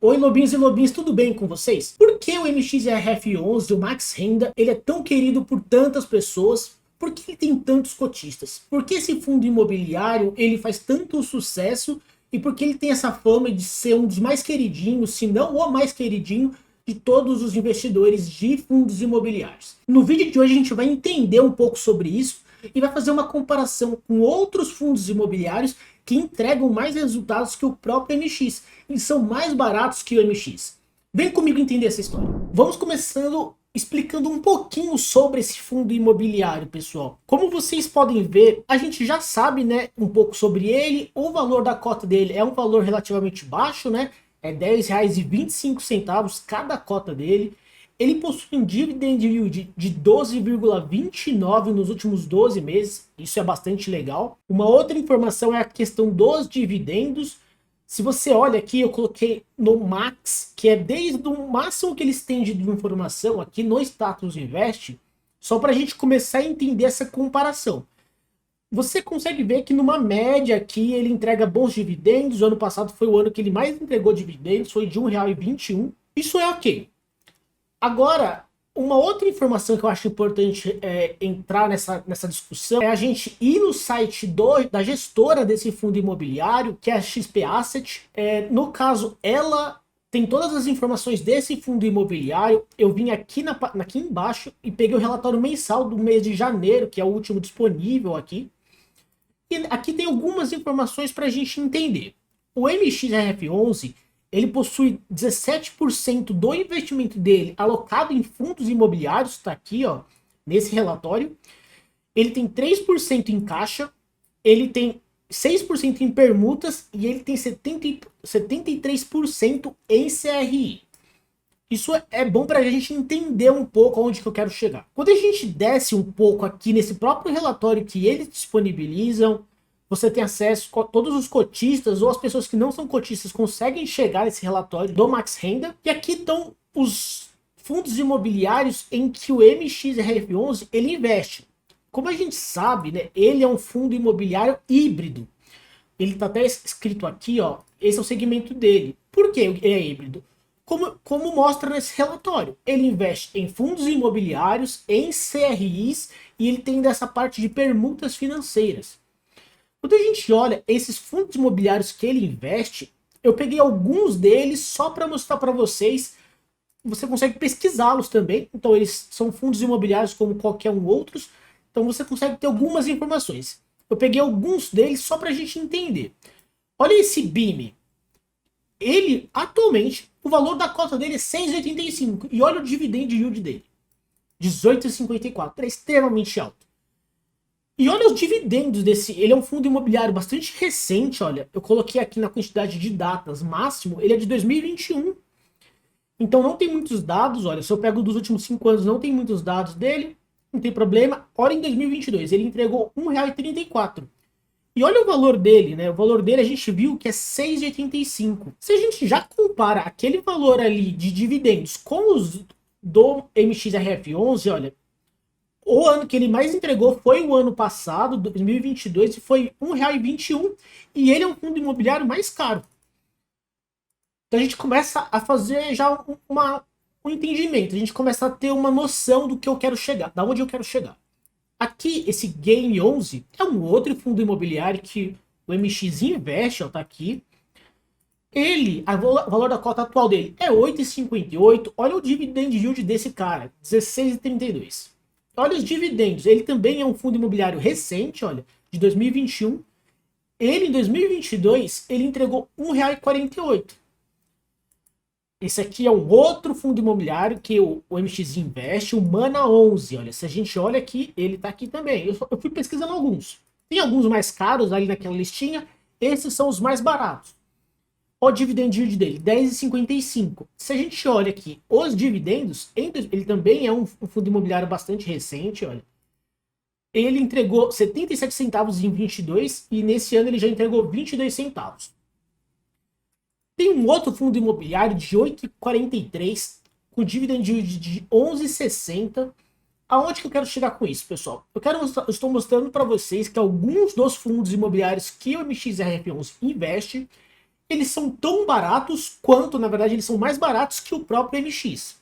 Oi, lobinhos e lobinhas, tudo bem com vocês? Por que o MXRF11, o Max Renda, ele é tão querido por tantas pessoas? Por que ele tem tantos cotistas? Por que esse fundo imobiliário ele faz tanto sucesso? E por que ele tem essa fama de ser um dos mais queridinhos, se não o mais queridinho, de todos os investidores de fundos imobiliários? No vídeo de hoje a gente vai entender um pouco sobre isso e vai fazer uma comparação com outros fundos imobiliários que entregam mais resultados que o próprio MX e são mais baratos que o MX. Vem comigo entender essa história. Vamos começando explicando um pouquinho sobre esse fundo imobiliário, pessoal. Como vocês podem ver, a gente já sabe, né, um pouco sobre ele. O valor da cota dele é um valor relativamente baixo, né? É R$ 10,25 cada cota dele. Ele possui um dividend yield de 12,29 nos últimos 12 meses. Isso é bastante legal. Uma outra informação é a questão dos dividendos. Se você olha aqui, eu coloquei no Max, que é desde o máximo que eles têm de informação aqui no Status Invest, só para a gente começar a entender essa comparação. Você consegue ver que numa média aqui ele entrega bons dividendos. O ano passado foi o ano que ele mais entregou dividendos, foi de R$ 1,21. Isso é ok. Agora, uma outra informação que eu acho importante entrar nessa discussão é a gente ir no site da gestora desse fundo imobiliário, que é a XP Asset. No caso, ela tem todas as informações desse fundo imobiliário. Eu vim aqui, aqui embaixo e peguei o relatório mensal do mês de janeiro, que é o último disponível aqui. E aqui tem algumas informações para a gente entender. O MXRF11 ele possui 17% do investimento dele alocado em fundos imobiliários, está aqui, ó, nesse relatório. Ele tem 3% em caixa, ele tem 6% em permutas e ele tem 73% em CRI. Isso é bom para a gente entender um pouco onde que eu quero chegar. Quando a gente desce um pouco aqui nesse próprio relatório que eles disponibilizam, você tem acesso a todos os cotistas ou as pessoas que não são cotistas conseguem chegar nesse relatório do Max Renda. E aqui estão os fundos imobiliários em que o MXRF11 ele investe. Como a gente sabe, né, ele é um fundo imobiliário híbrido. Ele está até escrito aqui, ó, esse é o segmento dele. Por que ele é híbrido? Como mostra nesse relatório, ele investe em fundos imobiliários, em CRIs e ele tem dessa parte de permutas financeiras. Quando a gente olha esses fundos imobiliários que ele investe, eu peguei alguns deles só para mostrar para vocês. Você consegue pesquisá-los também. Então eles são fundos imobiliários como qualquer um outros. Então você consegue ter algumas informações. Eu peguei alguns deles só para a gente entender. Olha esse BIM. Ele, atualmente, o valor da cota dele é 6,85. E olha o dividend yield dele. 18,54. É extremamente alto. E olha os dividendos desse. Ele é um fundo imobiliário bastante recente, olha. Eu coloquei aqui na quantidade de datas máximo. Ele é de 2021. Então não tem muitos dados, olha. Se eu pego dos últimos 5 anos, não tem muitos dados dele. Não tem problema. Olha em 2022. Ele entregou R$ 1,34. E olha o valor dele, né? O valor dele a gente viu que é 6,85. Se a gente já compara aquele valor ali de dividendos com os do MXRF11, olha. O ano que ele mais entregou foi o ano passado, 2022, e foi R$ 1,21. E ele é um fundo imobiliário mais caro. Então a gente começa a fazer já um entendimento. A gente começa a ter uma noção do que eu quero chegar, da onde eu quero chegar. Aqui, esse Game 11 é um outro fundo imobiliário que o MX investe, ó, tá aqui. Ele, o valor da cota atual dele é 8,58. Olha o dividend yield desse cara, 16,32. Olha os dividendos. Ele também é um fundo imobiliário recente, olha, de 2021. Ele, em 2022, ele entregou R$ 1,48. Esse aqui é um outro fundo imobiliário que o MX investe, o Mana 11. Olha, se a gente olha aqui, ele tá aqui também. Eu fui pesquisando alguns. Tem alguns mais caros ali naquela listinha. Esses são os mais baratos. O dividend yield dele, 10,55. Se a gente olha aqui os dividendos, ele também é um fundo imobiliário bastante recente, olha. Ele entregou 77 centavos em 22 e nesse ano ele já entregou 22 centavos. Tem um outro fundo imobiliário de 8,43 com dividend yield de 11,60. Aonde que eu quero chegar com isso, pessoal? Eu estou mostrando para vocês que alguns dos fundos imobiliários que o MXRF11 investe, eles são tão baratos quanto, na verdade, eles são mais baratos que o próprio MX.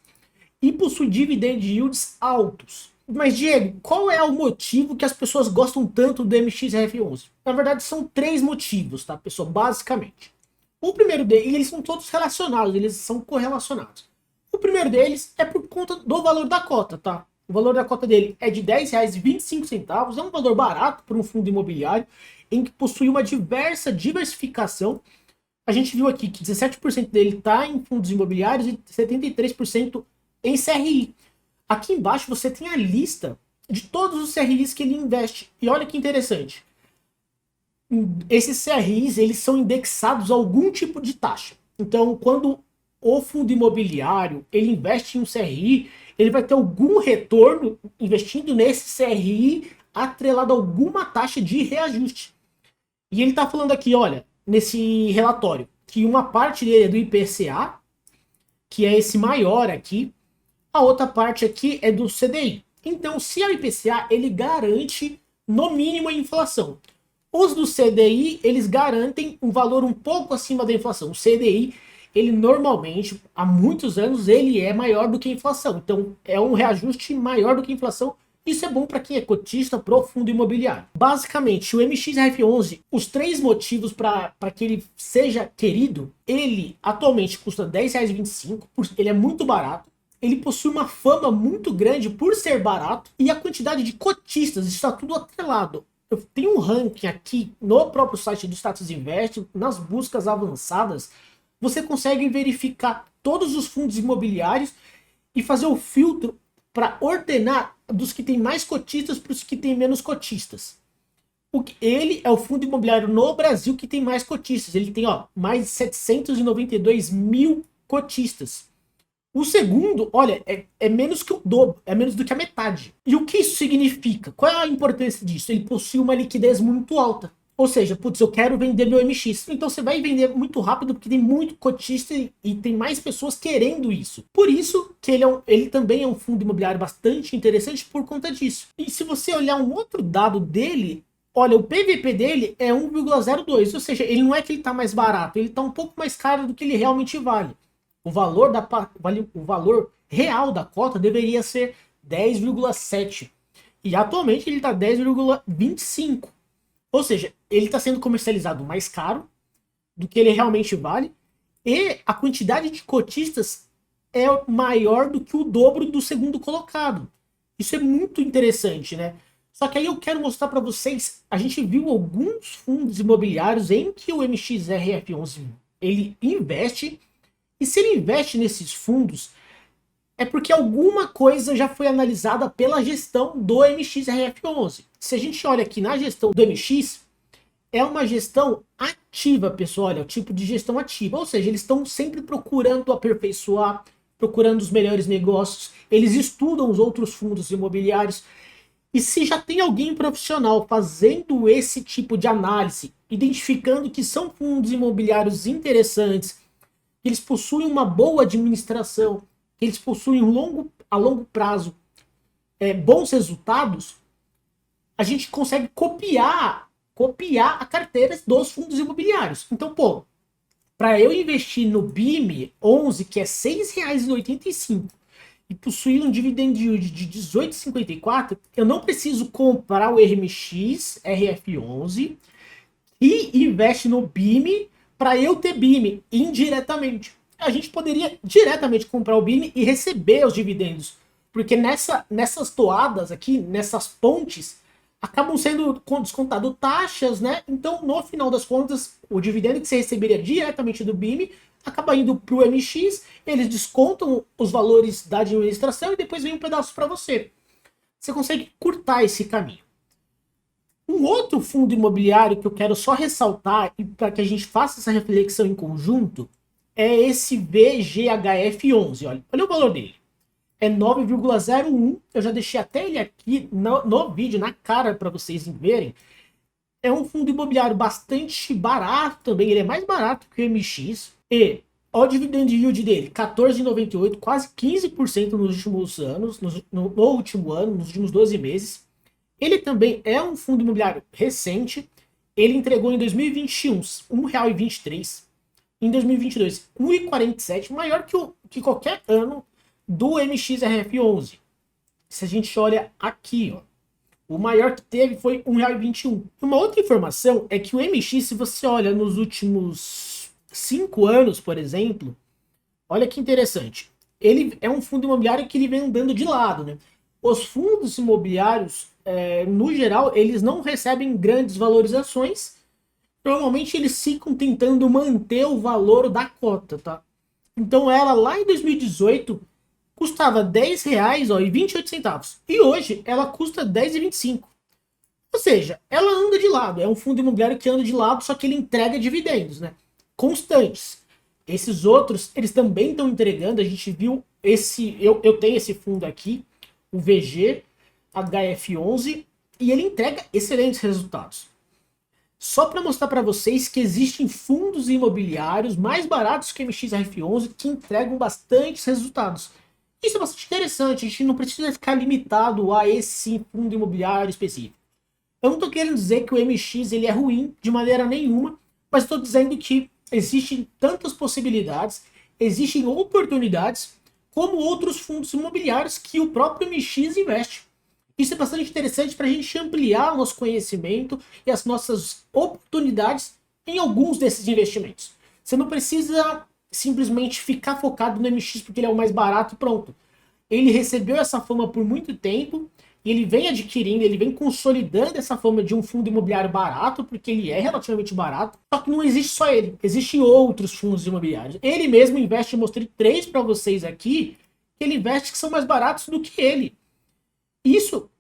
E possui dividend yields altos. Mas, Diego, qual é o motivo que as pessoas gostam tanto do MXRF11? Na verdade, são 3 motivos, tá, pessoal? Basicamente. O primeiro deles, e eles são todos relacionados, eles são correlacionados. O primeiro deles é por conta do valor da cota, tá? O valor da cota dele é de R$10,25, é um valor barato para um fundo imobiliário, em que possui uma diversificação. A gente viu aqui que 17% dele está em fundos imobiliários e 73% em CRI. Aqui embaixo você tem a lista de todos os CRIs que ele investe. E olha que interessante. Esses CRIs, eles são indexados a algum tipo de taxa. Então, quando o fundo imobiliário ele investe em um CRI, ele vai ter algum retorno investindo nesse CRI atrelado a alguma taxa de reajuste. E ele está falando aqui, olha, nesse relatório, que uma parte dele é do IPCA, que é esse maior aqui, a outra parte aqui é do CDI. Então, se é o IPCA, ele garante no mínimo a inflação. Os do CDI, eles garantem um valor um pouco acima da inflação. O CDI, ele normalmente, há muitos anos, ele é maior do que a inflação. Então, é um reajuste maior do que a inflação. Isso é bom para quem é cotista pro fundo imobiliário. Basicamente, o MXRF11, os 3 motivos para que ele seja querido, ele atualmente custa R$10,25, ele é muito barato. Ele possui uma fama muito grande por ser barato e a quantidade de cotistas está tudo atrelado. Eu tenho um ranking aqui no próprio site do Status Invest, nas buscas avançadas, você consegue verificar todos os fundos imobiliários e fazer o filtro para ordenar dos que tem mais cotistas para os que tem menos cotistas. Ele é o fundo imobiliário no Brasil que tem mais cotistas. Ele tem mais de 792 mil cotistas. O segundo, olha, é menos que o dobro, é menos do que a metade. E o que isso significa? Qual é a importância disso? Ele possui uma liquidez muito alta. Ou seja, putz, eu quero vender meu MX. Então você vai vender muito rápido porque tem muito cotista e tem mais pessoas querendo isso. Por isso que ele também é um fundo imobiliário bastante interessante por conta disso. E se você olhar um outro dado dele, olha, o PVP dele é 1,02. Ou seja, ele não é que ele está mais barato, ele está um pouco mais caro do que ele realmente vale. O valor real da cota deveria ser 10,7. E atualmente ele está 10,25. Ou seja, ele está sendo comercializado mais caro do que ele realmente vale. E a quantidade de cotistas é maior do que o dobro do segundo colocado. Isso é muito interessante, né? Só que aí eu quero mostrar para vocês, a gente viu alguns fundos imobiliários em que o MXRF11 ele investe. E se ele investe nesses fundos, é porque alguma coisa já foi analisada pela gestão do MXRF11. Se a gente olha aqui na gestão do MX, é uma gestão ativa, pessoal. Olha, é o tipo de gestão ativa. Ou seja, eles estão sempre procurando aperfeiçoar, procurando os melhores negócios. Eles estudam os outros fundos imobiliários. E se já tem alguém profissional fazendo esse tipo de análise, identificando que são fundos imobiliários interessantes, que eles possuem uma boa administração, que eles possuem a longo prazo bons resultados, a gente consegue copiar a carteira dos fundos imobiliários. Então, pô, para eu investir no BIM 11, que é R$ 6,85, e possuir um dividend yield de 18,54, eu não preciso comprar o RMX RF11 e investe no BIM para eu ter BIM indiretamente. A gente poderia diretamente comprar o BIM e receber os dividendos, porque nessas toadas aqui, nessas pontes, acabam sendo descontado taxas, né? Então, no final das contas, o dividendo que você receberia diretamente do BIM acaba indo para o MX, eles descontam os valores da administração e depois vem um pedaço para você. Você consegue curtar esse caminho. Um outro fundo imobiliário que eu quero só ressaltar e para que a gente faça essa reflexão em conjunto é esse VGHF11. Olha o valor dele. É 9,01. Eu já deixei até ele aqui no vídeo, na cara, para vocês verem. É um fundo imobiliário bastante barato também. Ele é mais barato que o MX. E olha o dividend yield dele, 14,98, quase 15% nos últimos anos, no último ano, nos últimos 12 meses. Ele também é um fundo imobiliário recente. Ele entregou em 2021 R$ 1,23. em 2022, 1,47, maior que qualquer ano do MXRF11. Se a gente olha aqui, ó, o maior que teve foi R$1,21. Uma outra informação é que o MX, se você olha nos últimos 5 anos, por exemplo, olha que interessante. Ele é um fundo imobiliário que ele vem andando de lado, né? Os fundos imobiliários, no geral, eles não recebem grandes valorizações. Normalmente eles ficam tentando manter o valor da cota, tá? Então ela lá em 2018 custava R$10, ó, e 28 centavos. E hoje ela custa R$10,25. Ou seja, ela anda de lado. É um fundo imobiliário que anda de lado, só que ele entrega dividendos, né? Constantes. Esses outros, eles também estão entregando. A gente viu esse. Eu tenho esse fundo aqui, o VG HF11, e ele entrega excelentes resultados. Só para mostrar para vocês que existem fundos imobiliários mais baratos que o MXRF11 que entregam bastantes resultados. Isso é bastante interessante, a gente não precisa ficar limitado a esse fundo imobiliário específico. Eu não estou querendo dizer que o MX ele é ruim de maneira nenhuma, mas estou dizendo que existem tantas possibilidades, existem oportunidades, como outros fundos imobiliários que o próprio MX investe. Isso é bastante interessante para a gente ampliar o nosso conhecimento e as nossas oportunidades em alguns desses investimentos. Você não precisa simplesmente ficar focado no MX porque ele é o mais barato e pronto. Ele recebeu essa fama por muito tempo e ele vem adquirindo, ele vem consolidando essa fama de um fundo imobiliário barato, porque ele é relativamente barato, só que não existe só ele, existem outros fundos imobiliários. Ele mesmo investe, eu mostrei 3 para vocês aqui, que ele investe que são mais baratos do que ele. Isso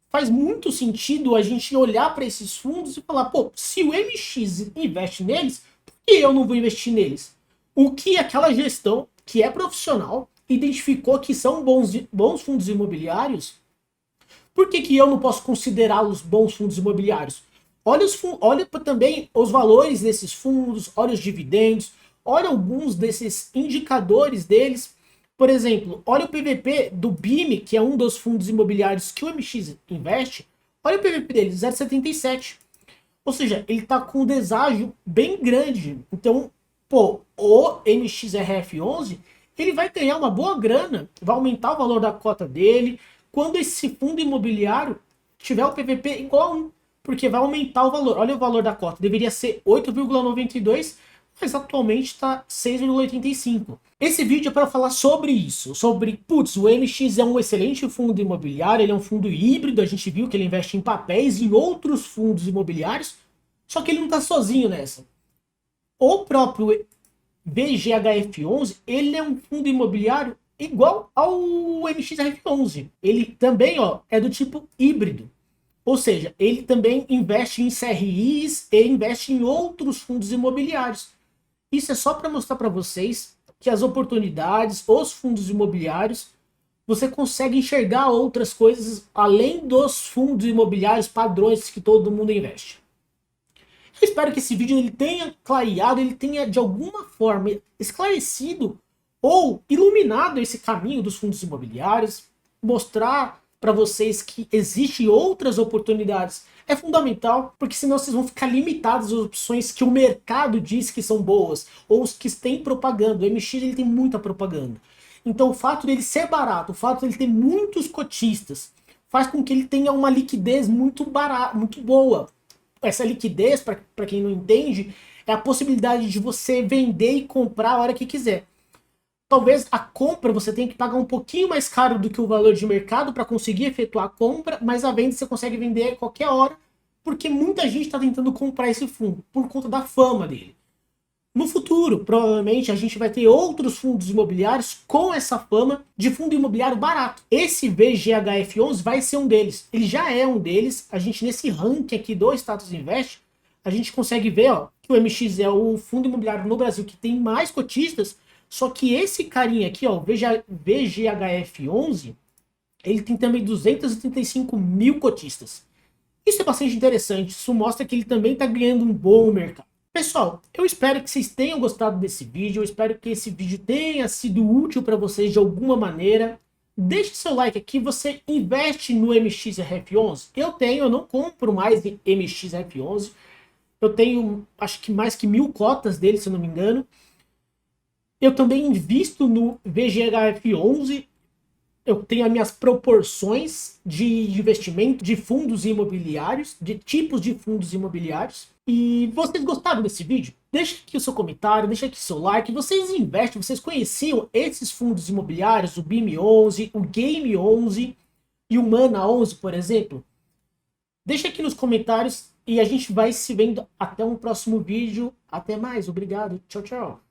faz muito sentido a gente olhar para esses fundos e falar, pô, se o MX investe neles, por que eu não vou investir neles? O que aquela gestão, que é profissional, identificou que são bons fundos imobiliários, por que eu não posso considerá-los bons fundos imobiliários? Olha também os valores desses fundos, olha os dividendos, olha alguns desses indicadores deles. Por exemplo, olha o PVP do BIME, que é um dos fundos imobiliários que o MX investe. Olha o PVP dele, 0,77. Ou seja, ele está com um deságio bem grande. Então, pô, o MXRF11, ele vai ganhar uma boa grana, vai aumentar o valor da cota dele, quando esse fundo imobiliário tiver o PVP igual a 1, porque vai aumentar o valor. Olha o valor da cota, deveria ser 8,92, mas atualmente está 6,85. Esse vídeo é para falar sobre isso, sobre, putz, o MX é um excelente fundo imobiliário, ele é um fundo híbrido, a gente viu que ele investe em papéis e em outros fundos imobiliários, só que ele não está sozinho nessa. O próprio VGHF11, ele é um fundo imobiliário igual ao MXRF11. Ele também, ó, é do tipo híbrido. Ou seja, ele também investe em CRIs e investe em outros fundos imobiliários. Isso é só para mostrar para vocês que as oportunidades, os fundos imobiliários, você consegue enxergar outras coisas além dos fundos imobiliários padrões que todo mundo investe. Eu espero que esse vídeo ele tenha clareado, ele tenha de alguma forma esclarecido ou iluminado esse caminho dos fundos imobiliários, mostrar para vocês que existem outras oportunidades é fundamental, porque senão vocês vão ficar limitados às opções que o mercado diz que são boas, ou os que têm propaganda. O MX ele tem muita propaganda. Então o fato dele ser barato, o fato dele ter muitos cotistas, faz com que ele tenha uma liquidez muito barata, muito boa. Essa liquidez, para quem não entende, é a possibilidade de você vender e comprar a hora que quiser. Talvez a compra você tenha que pagar um pouquinho mais caro do que o valor de mercado para conseguir efetuar a compra, mas a venda você consegue vender a qualquer hora, porque muita gente está tentando comprar esse fundo, por conta da fama dele. No futuro, provavelmente, a gente vai ter outros fundos imobiliários com essa fama de fundo imobiliário barato. Esse VGHF11 vai ser um deles. Ele já é um deles. A gente, nesse ranking aqui do Status Invest, a gente consegue ver, ó, que o MX é o fundo imobiliário no Brasil que tem mais cotistas. Só que esse carinha aqui, ó, o VGHF11, ele tem também 235 mil cotistas. Isso é bastante interessante, isso mostra que ele também está ganhando um bom mercado. Pessoal, eu espero que vocês tenham gostado desse vídeo, eu espero que esse vídeo tenha sido útil para vocês de alguma maneira. Deixe seu like aqui, você investe no MXRF11? Eu não compro mais MXRF11, eu tenho acho que mais que 1000 cotas dele, se eu não me engano. Eu também invisto no VGHF11. Eu tenho as minhas proporções de investimento de fundos imobiliários, de tipos de fundos imobiliários. E vocês gostaram desse vídeo? Deixa aqui o seu comentário, deixa aqui o seu like. Vocês investem, vocês conheciam esses fundos imobiliários, o BIM11, o Game11 e o Mana11, por exemplo? Deixa aqui nos comentários e a gente vai se vendo até um próximo vídeo. Até mais, obrigado, tchau, tchau.